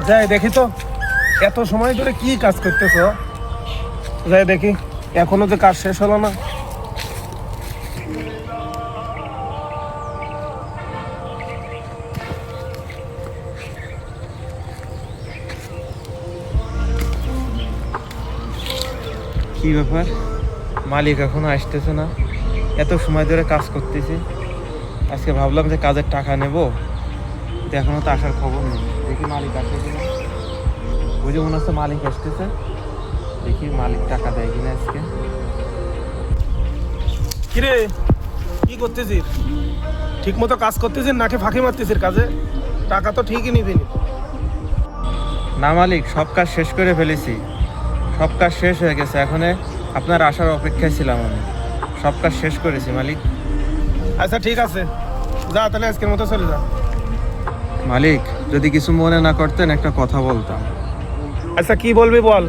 যাই দেখি তো, এত সময় ধরে কি কাজ করতেছ? যাই দেখি, এখনো তো কাজ শেষ হলো না। কি ব্যাপার, মালিক এখনো আসতেছে না? এত সময় ধরে কাজ করতেছি। আজকে ভাবলাম যে কাজের টাকা নেব, কিন্তু এখনো তো আসার খবর নেই। দেখি মালিক আসে কিনা। বুঝে মনে হচ্ছে মালিক আসতেছে, দেখি মালিক টাকা দেয় কিনা আজকে। কিরে, কি করতেছিস? ঠিক মতো কাজ করতেছিস নাকি ফাঁকি মারতেছিস কাজে? টাকা তো ঠিকই নিবি নি। না মালিক, সব কাজ শেষ করে ফেলেছি, সব কাজ শেষ হয়ে গেছে। এখন আপনার আসার অপেক্ষায় ছিলাম আমি। সব কাজ শেষ করেছি মালিক। আচ্ছা ঠিক আছে, যা তাহলে আজকের মতো চলে যা। মালিক, যদি কিছু মনে না করতেন একটা কথা বলতাম। আচ্ছা কি বলবি বল,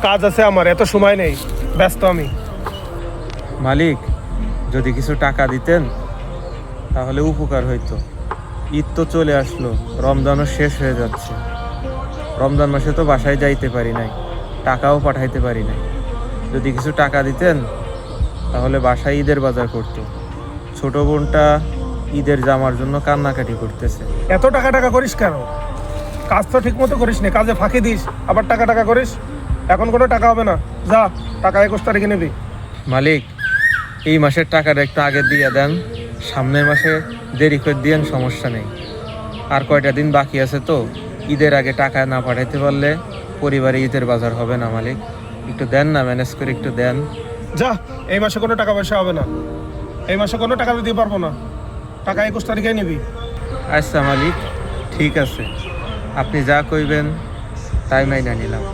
কাজ আছে আমার, এত সময় নেই, ব্যস্ত আমি। মালিক, যদি কিছু টাকা দিতেন তাহলে উপকার হইতো। ঈদ তো চলে আসলো, রমজানও শেষ হয়ে যাচ্ছে। রমজান মাসে তো বাসায় যাইতে পারি নাই, টাকাও পাঠাইতে পারি নাই। যদি কিছু টাকা দিতেন তাহলে বাসায় ঈদের বাজার করতো। ছোট বোনটা ঈদের জামার জন্য কান্নাকাটি করতেছে। এত টাকা টাকা করিস কেন? কাজ তো ঠিক মতো করিস না, কাজে ফাঁকি দিস, আবার টাকা টাকা করিস। এখন কোনো টাকা হবে না, যা, টাকা 21 তারিখে নিবি। মালিক, এই মাসের টাকাটা একটু আগে দিয়ে দেন, সামনের মাসে দেরি করে দিয়েন, সমস্যা নেই। আর কয়টা দিন বাকি আছে তো, ঈদের আগে টাকা না পাঠাইতে পারলে পরিবারে ঈদের বাজার হবে না। মালিক, একটু দেন না, ম্যানেজ করে একটু দেন। যা, এই মাসে কোনো টাকা পয়সা হবে না, এই মাসে কোনো টাকা দিতে পারবো না, টাকা 21 তারিখে নিবি। আচ্ছা মালিক, ঠিক আছে, আপনি যা কইবেন তাই মাইনা নিলাম।